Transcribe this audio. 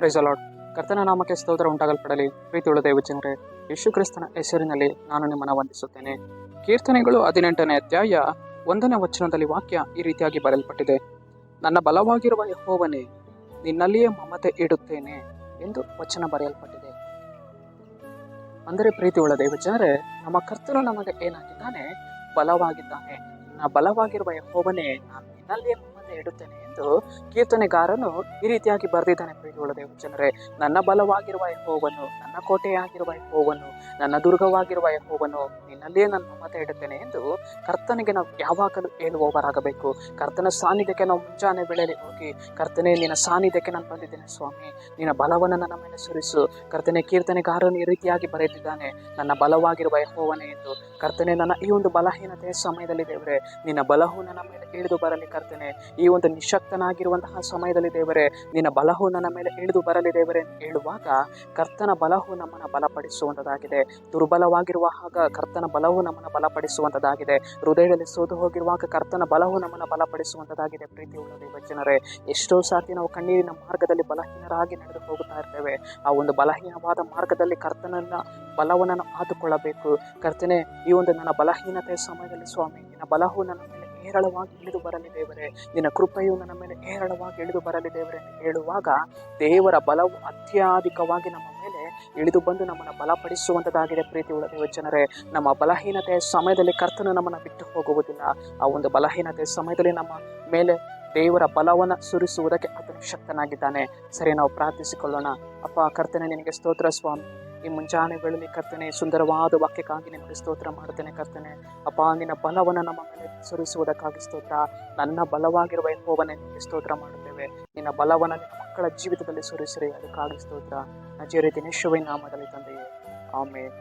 Price lord. ಕರ್ತನ ನಾಮಕ್ಕೆ ಸ್ತೋತ್ರ ಉಂಟಾಗಲ್ಪಡಲಿ. ಪ್ರೀತಿಯುಳ್ಳ ದೈವಜನರೇ, ಯೇಸು ಕ್ರಿಸ್ತನ ಹೆಸರಿನಲ್ಲಿ ನಾನು ನಿಮ್ಮನ್ನು ವಂದಿಸುತ್ತೇನೆ. ಕೀರ್ತನೆಗಳು 18ನೇ ಅಧ್ಯಾಯ 1ನೇ ವಚನದಲ್ಲಿ ವಾಕ್ಯ ಈ ರೀತಿಯಾಗಿ ಬರೆಯಲ್ಪಟ್ಟಿದೆ. ನನ್ನ ಬಲವಾಗಿರುವ ಯೆಹೋವನೇ, ನಿನ್ನಲ್ಲಿಯೇ ಮಮತೆ ಇಡುತ್ತೇನೆ ಎಂದು ವಚನ ಬರೆಯಲ್ಪಟ್ಟಿದೆ. ಅಂದರೆ ಪ್ರೀತಿಯುಳ್ಳ ದೈವಜನರೇ, ನಮ್ಮ ಕರ್ತನು ನಮಗೆ ಏನಾಗಿದ್ದಾನೆ? ಬಲವಾಗಿದ್ದಾನೆ. ನನ್ನ ಬಲವಾಗಿರುವ ಯೆಹೋವನೇ, ನಾನು ನಿನ್ನಲ್ಲಿಯೇ ಮಮತೆ ಇಡುತ್ತೇನೆ ಎಂದು ಕೀರ್ತನೆಗಾರನು ಈ ರೀತಿಯಾಗಿ ಬರೆದಿದ್ದಾನೆ. ಪ್ರೀತಿಯುಳ್ಳ ದೇವಜನರೇ, ನನ್ನ ಬಲವಾಗಿರುವ ಯೆಹೋವನು, ನನ್ನ ಕೋಟೆಯಾಗಿರುವ ಯೆಹೋವನು, ನನ್ನ ದುರ್ಗವಾಗಿರುವ ಯೆಹೋವನು, ನಿನ್ನಲ್ಲಿಯೇ ನಾನು ಮಮತೆ ಇಡುತ್ತೇನೆ ಎಂದು ಕರ್ತನಿಗೆ ನಾವು ಯಾವಾಗಲೂ ಹೇಳುವವರಾಗಬೇಕು. ಕರ್ತನ ಸಾನ್ನಿಧ್ಯಕ್ಕೆ ನಾವು ಮುಂಜಾನೆ ವೇಳೆಯಲ್ಲಿ ಹೋಗಿ, ಕರ್ತನೆ ನಿನ್ನ ಸಾನ್ನಿಧ್ಯಕ್ಕೆ ನಾನು ಬಂದಿದ್ದೇನೆ ಸ್ವಾಮಿ, ನಿನ್ನ ಬಲವನ್ನು ನನ್ನ ಮೇಲೆ ಸುರಿಸು. ಕರ್ತನೆ, ಕೀರ್ತನೆಗಾರನು ಈ ರೀತಿಯಾಗಿ ಬರೆದಿದ್ದಾನೆ, ನನ್ನ ಬಲವಾಗಿರುವ ಯೆಹೋವನೇ ಎಂದು. ಕರ್ತನೆ, ನನ್ನ ಈ ಒಂದು ಬಲಹೀನತೆಯ ಸಮಯದಲ್ಲಿ ದೇವರೇ, ನಿನ್ನ ಬಲವು ನನ್ನ ಮೇಲೆ ಇಳಿದು ಬರಲಿ. ಕರ್ತನೆ, ಈ ಒಂದು ನಿಶಕ್ತನಾಗಿರುವಂತಹ ಸಮಯದಲ್ಲಿ ದೇವರೇ, ನಿನ್ನ ಬಲವು ನನ್ನ ಮೇಲೆ ಇಳಿದು ಬರಲಿ ದೇವರೇ ಹೇಳುವಾಗ, ಕರ್ತನ ಬಲವು ನಮ್ಮನ್ನು ಬಲಪಡಿಸುವಂಥದ್ದಾಗಿದೆ. ದುರ್ಬಲವಾಗಿರುವಾಗ ಕರ್ತನ ಬಲವು ನಮ್ಮನ್ನು ಬಲಪಡಿಸುವಂಥದ್ದಾಗಿದೆ. ಹೃದಯದಲ್ಲಿ ಸೋತು ಹೋಗಿರುವಾಗ ಕರ್ತನ ಬಲವು ನಮ್ಮನ್ನು ಬಲಪಡಿಸುವಂಥದ್ದಾಗಿದೆ. ಪ್ರೀತಿಯುಳ್ಳ ದೇವಜನರೇ, ಎಷ್ಟೋ ಸಾರ್ತಿ ನಾವು ಕಣ್ಣೀರಿನ ಮಾರ್ಗದಲ್ಲಿ ಬಲಹೀನರಾಗಿ ನಡೆದು ಹೋಗುತ್ತಾ ಇರ್ತೇವೆ. ಆ ಒಂದು ಬಲಹೀನವಾದ ಮಾರ್ಗದಲ್ಲಿ ಕರ್ತನನ್ನ ಬಲವನ್ನು ಆದುಕೊಳ್ಳಬೇಕು. ಕರ್ತನೆ, ಈ ಒಂದು ನನ್ನ ಬಲಹೀನತೆಯ ಸಮಯದಲ್ಲಿ ಸ್ವಾಮಿ, ನಿನ್ನ ಬಲವು ನನ್ನ ಮೇಲೆ ಹೇರಳವಾಗಿ ಇಳಿದು ಬರಲಿ ದೇವರೇ, ನಿನ್ನ ಕೃಪೆಯು ನನ್ನ ಮೇಲೆ ಹೇರಳವಾಗಿ ಇಳಿದು ಬರಲಿ ದೇವರೇ ಹೇಳುವಾಗ, ದೇವರ ಬಲವು ಅತ್ಯಧಿಕವಾಗಿ ನಮ್ಮ ಮೇಲೆ ಇಳಿದು ಬಂದು ನಮ್ಮನ್ನು ಬಲಪಡಿಸುವಂಥದ್ದಾಗಿದೆ. ಪ್ರೀತಿಯುಳ್ಳ ದೇವಜನರೇ, ನಮ್ಮ ಬಲಹೀನತೆಯ ಸಮಯದಲ್ಲಿ ಕರ್ತನು ನಮ್ಮನ್ನು ಬಿಟ್ಟು ಹೋಗುವುದಿಲ್ಲ. ಆ ಒಂದು ಬಲಹೀನತೆಯ ಸಮಯದಲ್ಲಿ ನಮ್ಮ ಮೇಲೆ ದೇವರ ಬಲವನ್ನು ಸುರಿಸುವುದಕ್ಕೆ ಆತನು ಶಕ್ತನಾಗಿದ್ದಾನೆ. ಸರಿ, ನಾವು ಪ್ರಾರ್ಥಿಸಿಕೊಳ್ಳೋಣ. ಅಪ್ಪ ಕರ್ತನೆ, ನಿನಗೆ ಸ್ತೋತ್ರ ಸ್ವಾಮಿ. ಈ ಮುಂಜಾನೆ ವೇಳೆಯಲ್ಲಿ ಕರ್ತನೆ, ಸುಂದರವಾದ ವಾಕ್ಯಕ್ಕಾಗಿ ನಿಮಗೆ ಸ್ತೋತ್ರ ಮಾಡುತ್ತೇನೆ. ಕರ್ತನೆ ಅಪ್ಪ, ನಿನ್ನ ಬಲವನ್ನು ನಮ್ಮ ಮೇಲೆ ಸುರಿಸುವುದಕ್ಕಾಗಿ ಸ್ತೋತ್ರ. ನನ್ನ ಬಲವಾಗಿರುವ ಯೆಹೋವನೇ, ನಿನಗೆ ಸ್ತೋತ್ರ ಮಾಡುತ್ತೇವೆ. ನಿನ್ನ ಬಲವನ್ನು ನಿನ್ನ ಮಕ್ಕಳ ಜೀವಿತದಲ್ಲಿ ಸುರಿಸಿರಿ, ಅದಕ್ಕಾಗಿ ಸ್ತೋತ್ರ. ನಜರೇತಿನ ಯೇಸುವಿನ ನಾಮದಲ್ಲಿ ತಂದೆಯೇ, ಆಮೆನ್.